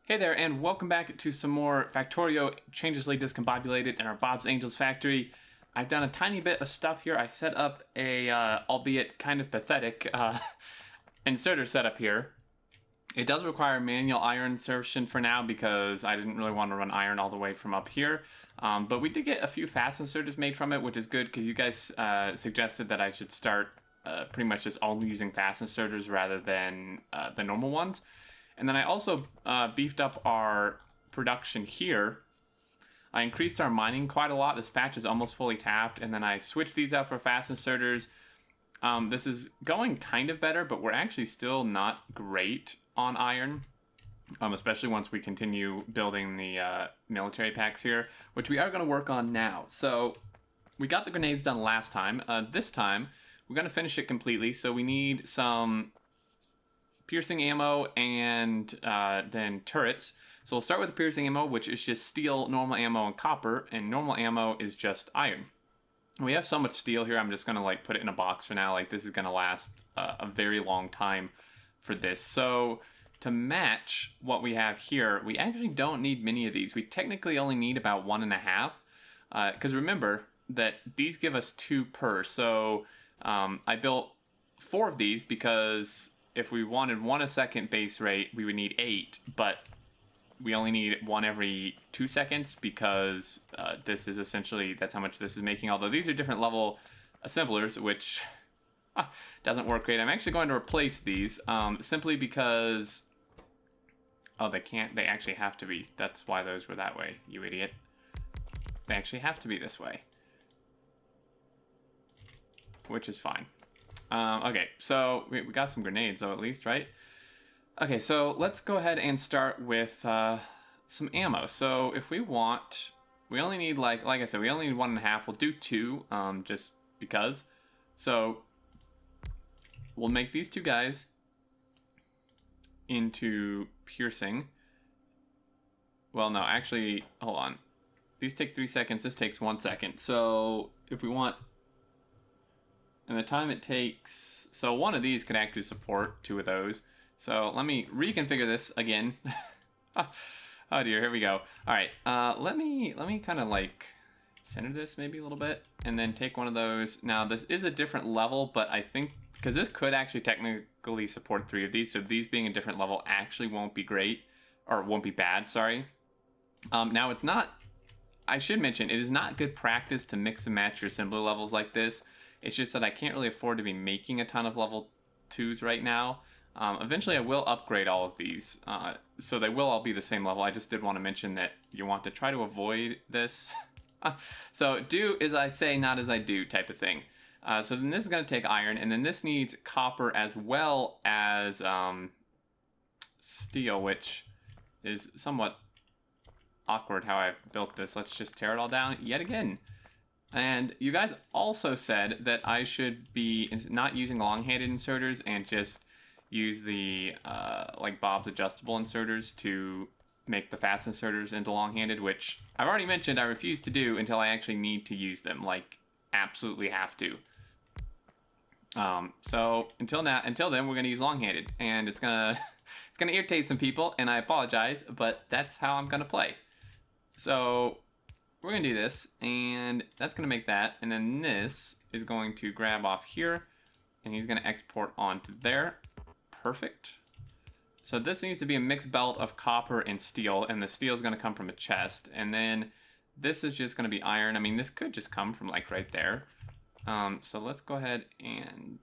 Hey there, and welcome back to some more Factorio Changelessly Discombobulated in our Bob's Angels factory. I've done a tiny bit of stuff here. I set up a, albeit kind of pathetic, inserter setup here. It does require manual iron insertion for now because I didn't really want to run iron all the way from up here. But we did get a few fast inserters made from it, which is good because you guys suggested that I should start pretty much just only using fast inserters rather than the normal ones. And then I also beefed up our production here. I increased our mining quite a lot. This patch is almost fully tapped. And then I switched these out for fast inserters. This is going kind of better, but we're actually still not great on iron. Especially once we continue building the military packs here, which we are going to work on now. So we got the grenades done last time. This time, we're going to finish it completely. So we need some piercing ammo and then turrets. So we'll start with the piercing ammo, which is just steel, normal ammo, and copper, and normal ammo is just iron. We have so much steel here, I'm just gonna like put it in a box for now. Like this is gonna last a very long time for this. So to match what we have here, we actually don't need many of these. We technically only need about 1.5, because remember that these give us 2 per. So I built 4 of these because if we wanted 1 a second base rate, we would need 8, but we only need 1 every 2 seconds because this is essentially, that's how much this is making. Although these are different level assemblers, which doesn't work great. I'm actually going to replace these simply because, oh, they can't, they actually have to be. That's why those were that way, you idiot. They actually have to be this way, which is fine. Okay, so we got some grenades though, at least, right? Okay, so let's go ahead and start with some ammo. So if we want, we only need like I said, we only need 1.5. We'll do 2, just because. So we'll make these 2 guys into piercing. Well, no, actually, hold on. These take 3 seconds. This takes 1 second. So if we want, and the time it takes, so 1 of these could actually support 2 of those. So let me reconfigure this again. Oh dear, here we go. All right, let me kind of like center this maybe a little bit, and then take 1 of those. Now this is a different level, but I think because this could actually technically support 3 of these, so these being a different level actually won't be great, or won't be bad. Sorry. Now it's not. I should mention it is not good practice to mix and match your assembly levels like this. It's just that I can't really afford to be making a ton of level 2s right now. Eventually I will upgrade all of these, so they will all be the same level. I just did want to mention that you want to try to avoid this. So do as I say, not as I do type of thing. So then this is going to take iron, and then this needs copper as well as steel, which is somewhat awkward how I've built this. Let's just tear it all down yet again. And you guys also said that I should be not using long-handed inserters and just use the like Bob's adjustable inserters to make the fast inserters into long-handed, which I've already mentioned I refuse to do until I actually need to use them, like absolutely have to. So until then we're gonna use long-handed, and it's gonna irritate some people, and I apologize, but that's how I'm gonna play. So we're gonna do this, and that's gonna make that, and then this is going to grab off here, and he's gonna export onto there. Perfect. So this needs to be a mixed belt of copper and steel, and the steel is gonna come from a chest, and then this is just gonna be iron. I mean, this could just come from like right there. So let's go ahead and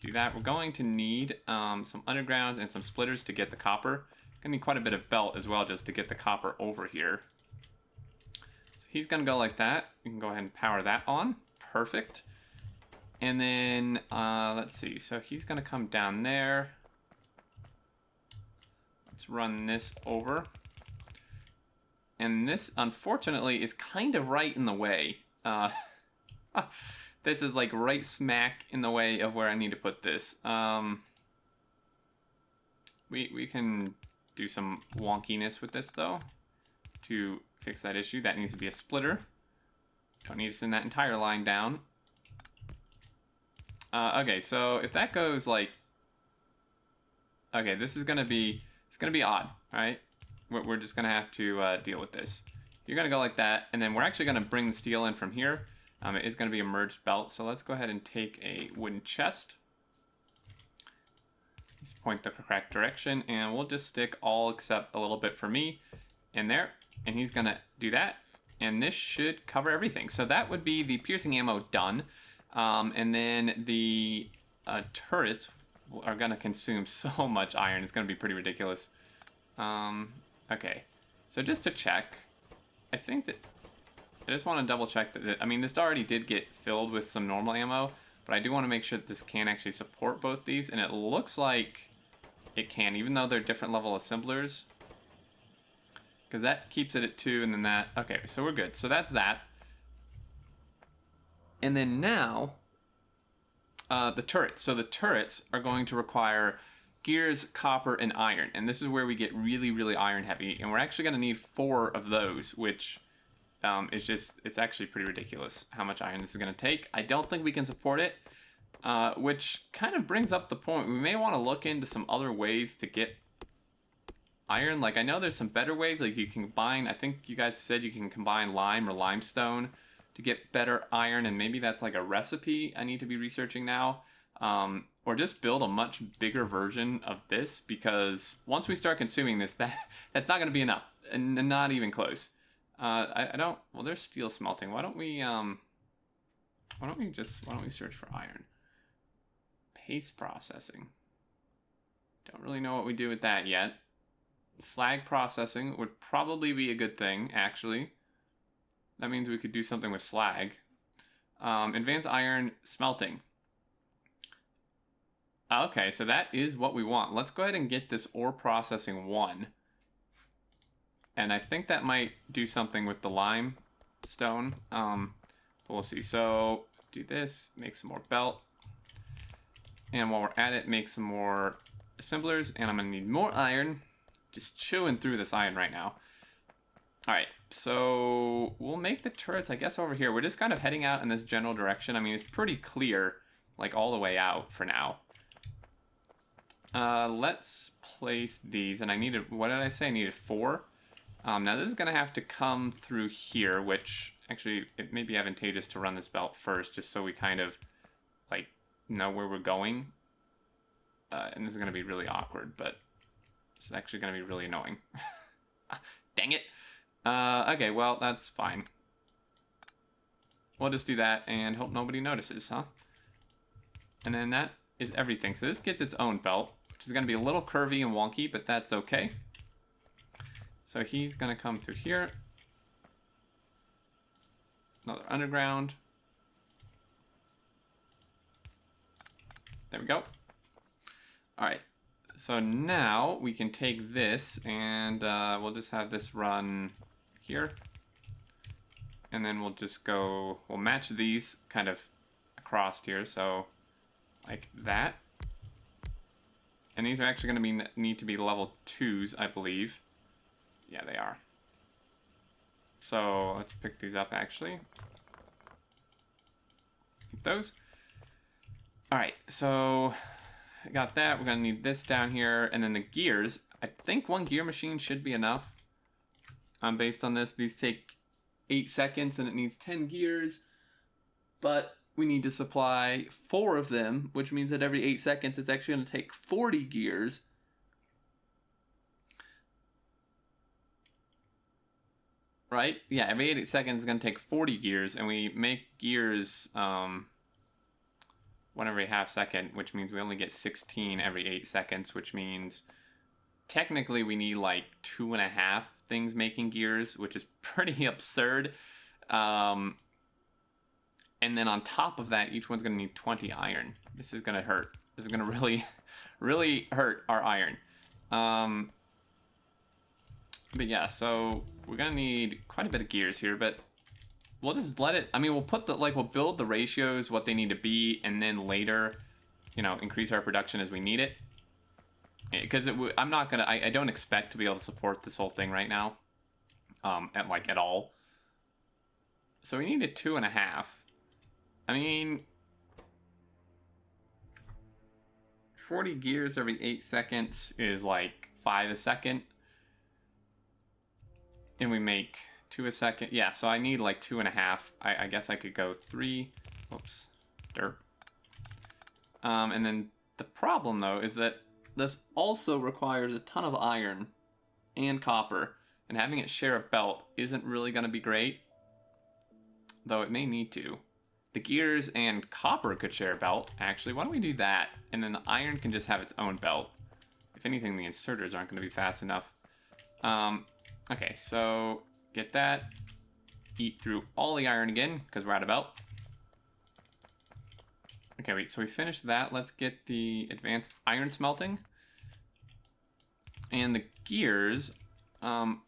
do that. We're going to need some undergrounds and some splitters to get the copper. Gonna need quite a bit of belt as well just to get the copper over here. He's gonna go like that. You can go ahead and power that on. Perfect. And then, let's see. So he's gonna come down there. Let's run this over. And this, unfortunately, is kind of right in the way. This is like right smack in the way of where I need to put this. We can do some wonkiness with this, though, to fix that issue. That needs to be a splitter. Don't need to send that entire line down. Okay, so if that goes like, okay, this is gonna be, it's gonna be odd, all right? We're just gonna have to deal with this. You're gonna go like that, and then we're actually gonna bring the steel in from here. It is gonna be a merged belt, so let's go ahead and take a wooden chest. Let's point the correct direction, and we'll just stick all except a little bit for me in there, and he's gonna do that, and this should cover everything. So that would be the piercing ammo done, and then the turrets are gonna consume so much iron. It's gonna be pretty ridiculous. Okay, so just to check, I think that I just want to double check that, I mean, this already did get filled with some normal ammo, but I do want to make sure that this can actually support both these, and it looks like it can, even though they're different level assemblers, because that keeps it at 2, and then that, okay, so we're good. So that's that. And then now, the turrets. So the turrets are going to require gears, copper, and iron. And this is where we get really, really iron heavy. And we're actually going to need 4 of those, which is just, it's actually pretty ridiculous how much iron this is going to take. I don't think we can support it, which kind of brings up the point. We may want to look into some other ways to get iron. Like, I know there's some better ways. Like, you can combine, I think you guys said you can combine lime or limestone to get better iron, and maybe that's like a recipe I need to be researching now. Or just build a much bigger version of this, because once we start consuming this, that's not going to be enough, and not even close. I don't. Well, there's steel smelting. Why don't we search for iron? Paste processing. Don't really know what we do with that yet. Slag processing would probably be a good thing, actually. That means we could do something with slag. Advanced iron smelting. Okay, so that is what we want. Let's go ahead and get this ore processing 1. And I think that might do something with the limestone. But we'll see. So do this, make some more belt. And while we're at it, make some more assemblers. And I'm going to need more iron. Just chewing through this iron right now. Alright, so we'll make the turrets, I guess, over here. We're just kind of heading out in this general direction. I mean, it's pretty clear, like, all the way out for now. Let's place these, and I needed, what did I say? I needed 4. Now this is going to have to come through here, which, actually, it may be advantageous to run this belt first, just so we kind of, like, know where we're going. And this is going to be really awkward, but it's actually going to be really annoying. Dang it! Okay, well, that's fine. We'll just do that and hope nobody notices, huh? And then that is everything. So this gets its own belt, which is going to be a little curvy and wonky, but that's okay. So he's going to come through here. Another underground. There we go. All right. So now we can take this and we'll just have this run here. And then we'll just go, we'll match these kind of across here. So like that. And these are actually going to need to be level 2s, I believe. Yeah, they are. So let's pick these up actually. Keep those. All right, so I got that. We're going to need this down here. And then the gears. I think 1 gear machine should be enough. Based on this, these take 8 seconds and it needs 10 gears. But we need to supply 4 of them, which means that every 8 seconds it's actually going to take 40 gears. Right? Yeah, every 8 seconds is going to take 40 gears, and we make gears 1 every half second, which means we only get 16 every 8 seconds, which means technically we need like 2.5 things making gears, which is pretty absurd. And then on top of that, each one's going to need 20 iron. This is going to hurt. This is going to really, really hurt our iron. But yeah, so we're going to need quite a bit of gears here, but we'll just let it, I mean, we'll put the, like, we'll build the ratios, what they need to be, and then later, you know, increase our production as we need it. Because I'm not going to, I don't expect to be able to support this whole thing right now, at all. So we needed 2.5. I mean, 40 gears every 8 seconds is like 5 a second. And we make 2 a second. Yeah, so I need like 2.5. I guess I could go 3. Whoops. Derp. And then the problem, though, is that this also requires a ton of iron and copper. And having it share a belt isn't really going to be great. Though it may need to. The gears and copper could share a belt. Actually, why don't we do that? And then the iron can just have its own belt. If anything, the inserters aren't going to be fast enough. Okay, so get that. Eat through all the iron again, because we're out of belt. Okay, wait, so we finished that. Let's get the advanced iron smelting. And the gears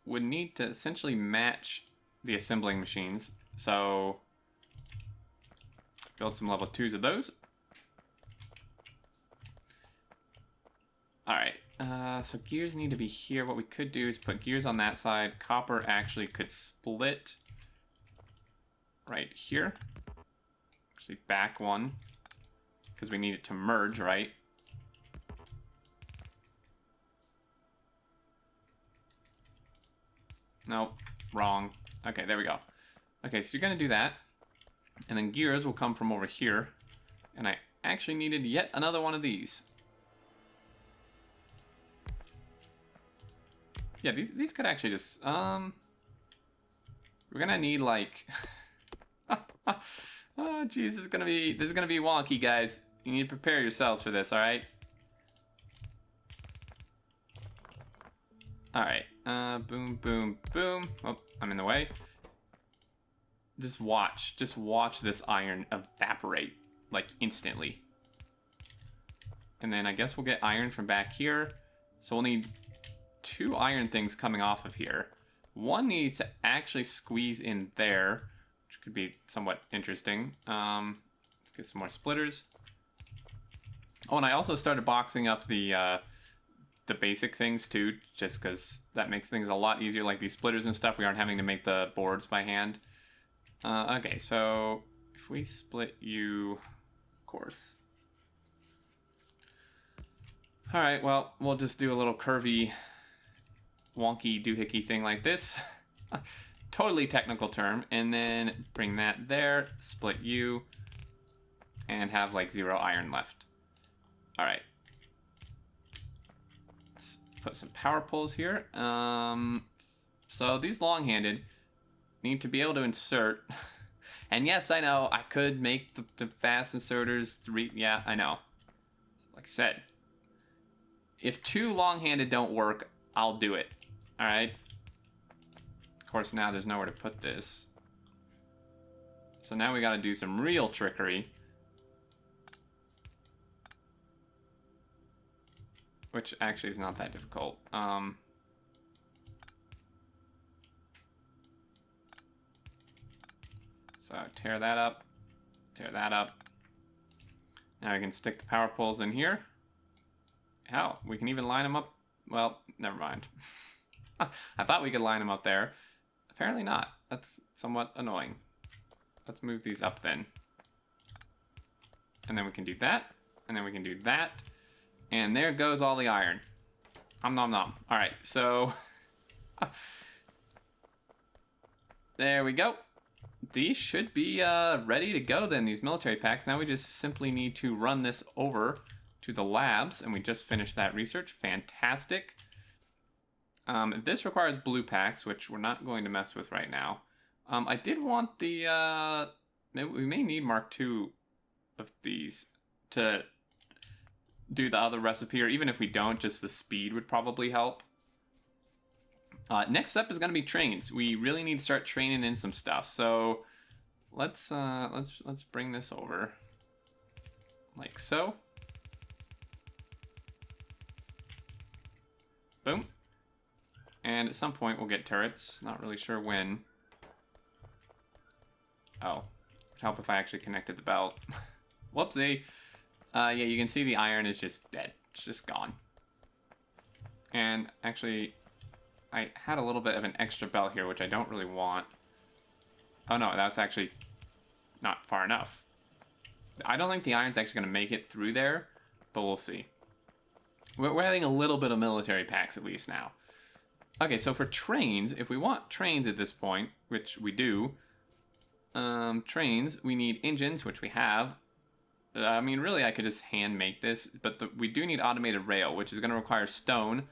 would need to essentially match the assembling machines. So build some level 2s of those. Alright, so gears need to be here. What we could do is put gears on that side. Copper actually could split right here. Actually back one, because we need it to merge, right? Nope, wrong. Okay, there we go. Okay, so you're gonna do that. And then gears will come from over here. And I actually needed yet another one of these. Yeah, these could actually just, we're gonna need like, oh jeez, this is gonna be wonky, guys. You need to prepare yourselves for this, alright? Alright, boom, boom, boom. Oh, I'm in the way. Just watch this iron evaporate, like, instantly. And then I guess we'll get iron from back here. So we'll need 2 iron things coming off of here. One needs to actually squeeze in there, which could be somewhat interesting. Let's get some more splitters. Oh, and I also started boxing up the basic things too, just because that makes things a lot easier, like these splitters and stuff. We aren't having to make the boards by hand. Okay, so if we split you, of course. All right, well, we'll just do a little curvy, wonky doohickey thing like this. Totally technical term. And then bring that there, split you, and have like 0 iron left. All right. Let's put some power poles here. So these long-handed need to be able to insert. And yes, I know, I could make the fast inserters 3. Yeah, I know. Like I said, if 2 long-handed don't work, I'll do it. All right. Of course, now there's nowhere to put this. So now we got to do some real trickery. Which actually is not that difficult. So tear that up. Tear that up. Now we can stick the power poles in here. Hell, we can even line them up. Well, never mind. I thought we could line them up there. Apparently not. That's somewhat annoying. Let's move these up then. And then we can do that. And then we can do that. And there goes all the iron. Nom nom nom. All right, so there we go. These should be ready to go then, these military packs. Now we just simply need to run this over to the labs, and we just finished that research. Fantastic. This requires blue packs, which we're not going to mess with right now. I did want the, we may need Mark II of these to do the other recipe, or even if we don't, just the speed would probably help. Next up is going to be trains. We really need to start training in some stuff. So let's bring this over like so. Boom. And at some point we'll get turrets. Not really sure when. Oh, it'd help if I actually connected the belt. Whoopsie. Yeah, you can see the iron is just dead. It's just gone. And actually, I had a little bit of an extra belt here, which I don't really want. Oh no, that's actually not far enough. I don't think the iron's actually going to make it through there, but we'll see. We're having a little bit of military packs at least now. Okay, so for trains, if we want trains at this point, which we do, trains, we need engines, which we have. I mean, really, I could just hand make this, but we do need automated rail, which is going to require stone,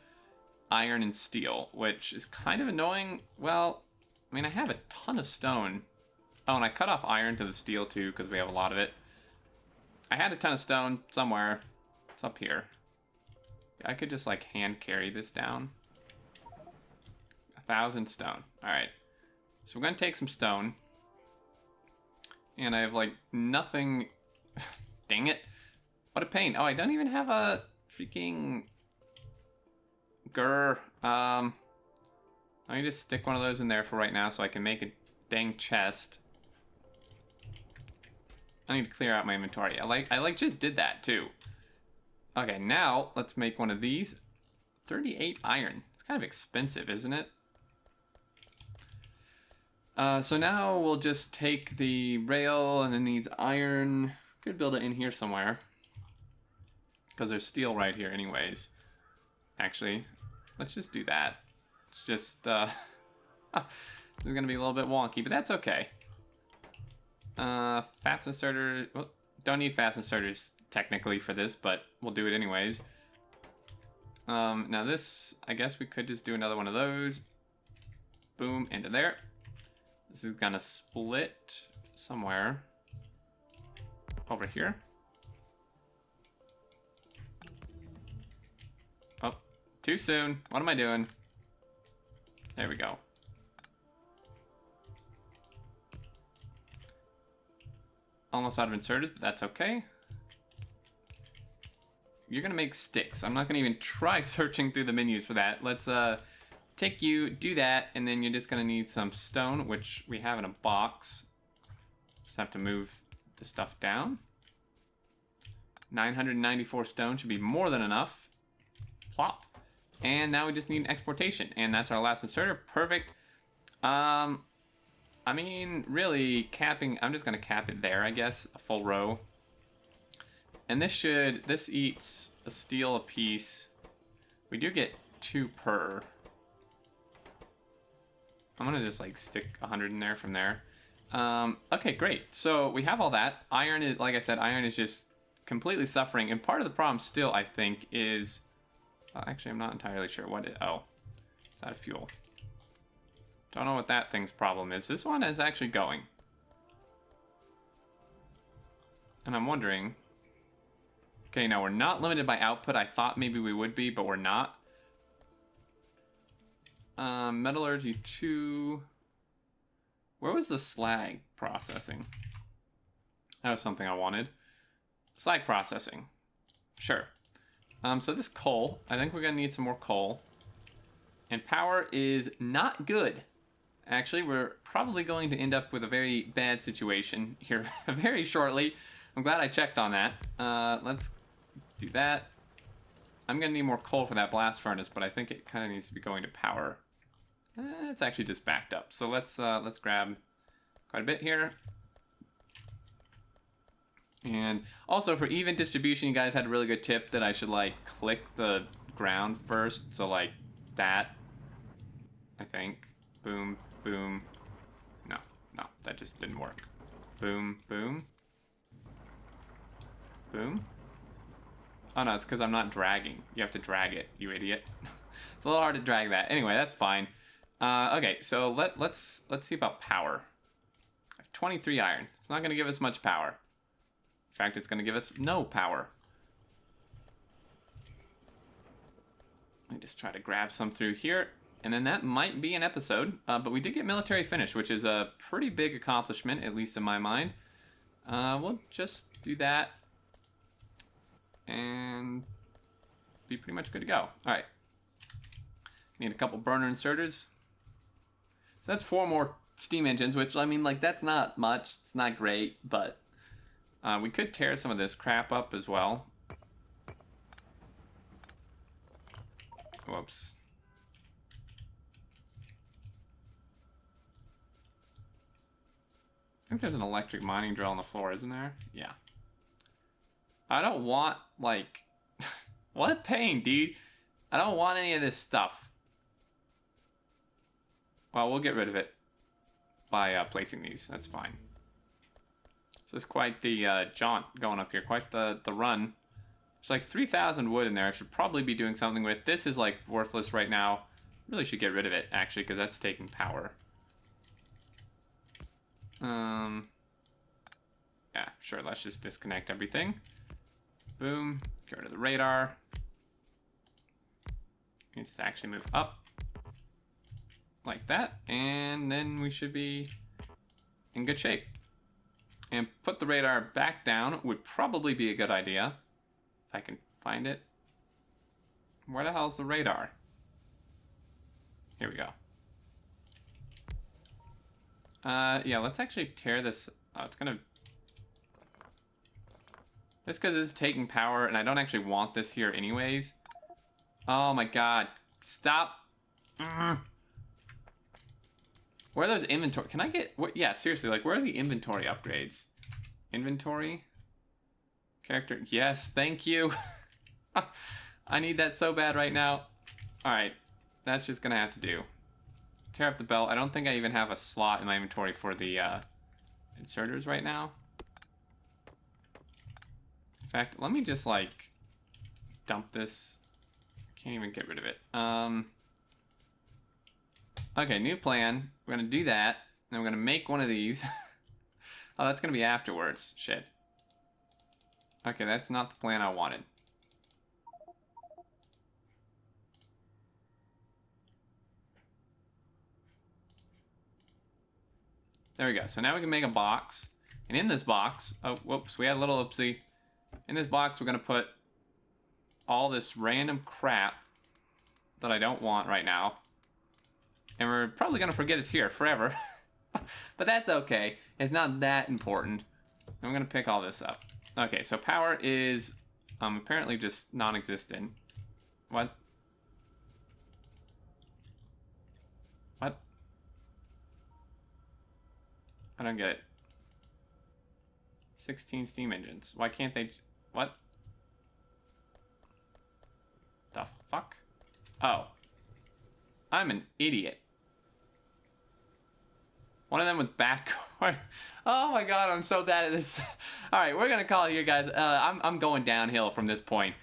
iron, and steel, which is kind of annoying. Well, I mean, I have a ton of stone. Oh, and I cut off iron to the steel, too, because we have a lot of it. I had a ton of stone somewhere. It's up here. I could just, like, hand carry this down. 1,000 stone. Alright. So we're going to take some stone. And I have, like, nothing... Dang it. What a pain. Oh, I don't even have a freaking... Grr. Let me just stick one of those in there for right now so I can make a dang chest. I need to clear out my inventory. I just did that, too. Okay, now let's make one of these. 38 iron. It's kind of expensive, isn't it? So now we'll just take the rail and it needs iron. Could build it in here somewhere. Because there's steel right here anyways. Actually, let's just do that. It's just, this is going to be a little bit wonky, but that's okay. Fast inserter, well, don't need fast inserters technically for this, but we'll do it anyways. Now this, I guess we could just do another one of those. Boom, into there. This is gonna split somewhere over here. Oh, too soon. What am I doing? There we go. Almost out of inserters, but that's okay. You're gonna make sticks. I'm not gonna even try searching through the menus for that. Let's take you, do that, and then you're just gonna need some stone, which we have in a box. Just have to move the stuff down. 994 stone should be more than enough. Plop. And now we just need an exportation, and that's our last inserter. Perfect. I mean, really, capping, I'm just gonna cap it there, I guess, a full row. And this eats a steel a piece. We do get 2 per. I'm gonna just like stick 100 in there from there. Okay, great. So we have all that. Iron is, like I said, iron is just completely suffering. And part of the problem still, I think, is, well, actually, I'm not entirely sure what it, oh, it's out of fuel. Don't know what that thing's problem is. This one is actually going. And I'm wondering, okay, now we're not limited by output. I thought maybe we would be, but we're not. Metallurgy 2. Where was the slag processing? That was something I wanted. Slag processing. Sure. So this coal, I think we're gonna need some more coal. And power is not good. Actually, we're probably going to end up with a very bad situation here very shortly. I'm glad I checked on that. Let's do that. I'm gonna need more coal for that blast furnace, but I think it kind of needs to be going to power. It's actually just backed up. So let's grab quite a bit here. And also for even distribution, you guys had a really good tip that I should like click the ground first. So like that, I think. Boom, boom. No, that just didn't work. Boom, boom. Boom. Oh no, it's because I'm not dragging. You have to drag it, you idiot. It's a little hard to drag that. Anyway, that's fine. Okay, so let's see about power. I have 23 iron. It's not going to give us much power. In fact, it's going to give us no power. Let me just try to grab some through here. And then that might be an episode. But we did get military finish, which is a pretty big accomplishment, at least in my mind. We'll just do that. And be pretty much good to go. All right. Need a couple burner inserters. So that's 4 more steam engines, which, I mean, like, that's not much. It's not great, but we could tear some of this crap up as well. Whoops. I think there's an electric mining drill on the floor, isn't there? Yeah. I don't want, like... what a pain, dude. I don't want any of this stuff. Well, we'll get rid of it by placing these. That's fine. So it's quite the jaunt going up here. Quite the run. There's like 3,000 wood in there. I should probably be doing something with. This is like worthless right now. Really should get rid of it, actually, because that's taking power. Yeah, sure, let's just disconnect everything. Boom, get rid of the radar. Needs to actually move up. Like that, and then we should be in good shape. And put the radar back down would probably be a good idea. If I can find it. Where the hell's the radar? Here we go. Yeah, let's actually tear this. Oh, it's gonna... Just because it's taking power, and I don't actually want this here anyways. Oh my god. Stop. Where are those inventory? Can I get... Yeah, seriously, like, where are the inventory upgrades? Inventory? Character... Yes, thank you. I need that so bad right now. Alright, that's just gonna have to do. Tear up the belt. I don't think I even have a slot in my inventory for the inserters right now. In fact, let me just, like, dump this. Can't even get rid of it. Okay, new plan. We're gonna do that. Then we're gonna make one of these. Oh, that's gonna be afterwards. Shit. Okay, that's not the plan I wanted. There we go. So now we can make a box. And in this box, oh, whoops, we had a little oopsie. In this box, we're gonna put all this random crap that I don't want right now. And we're probably gonna forget it's here forever. But that's okay. It's not that important. I'm gonna pick all this up. Okay, so power is apparently just non-existent. What? What? I don't get it. 16 steam engines. Why can't they... What? The fuck? Oh. I'm an idiot. One of them was backward. Oh my god, I'm so bad at this. Alright, we're gonna call it here, guys. I'm going downhill from this point.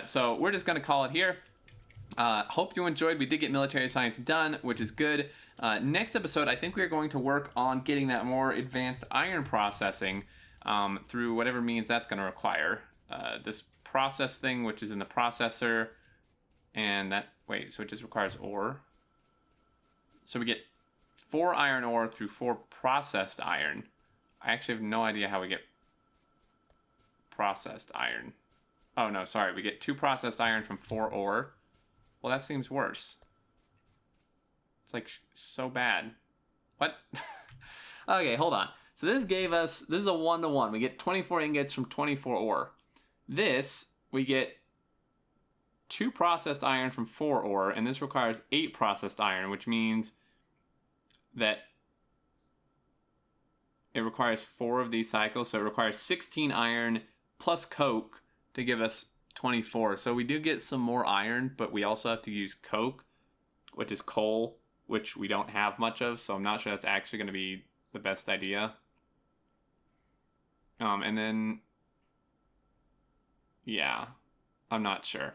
So we're just gonna call it here. Hope you enjoyed. We did get military science done, which is good. Next episode, I think we're going to work on getting that more advanced iron processing through whatever means that's going to require. This process thing, which is in the processor, and that, wait, so it just requires ore. So we get 4 iron ore through 4 processed iron. I actually have no idea how we get processed iron. Oh no, sorry, we get 2 processed iron from 4 ore. Well, that seems worse. It's like so bad. What? Okay, hold on. So this gave us, this is a 1-to-1. We get 24 ingots from 24 ore. This, we get 2 processed iron from 4 ore, and this requires 8 processed iron, which means that it requires 4 of these cycles. So it requires 16 iron plus coke to give us 24. So we do get some more iron, but we also have to use coke, which is coal, which we don't have much of. So I'm not sure that's actually going to be the best idea. And then, yeah, I'm not sure.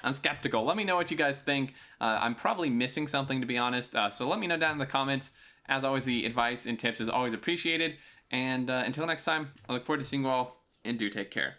I'm skeptical. Let me know what you guys think. I'm probably missing something, to be honest. So let me know down in the comments. As always, the advice and tips is always appreciated. And until next time, I look forward to seeing you all, and do take care.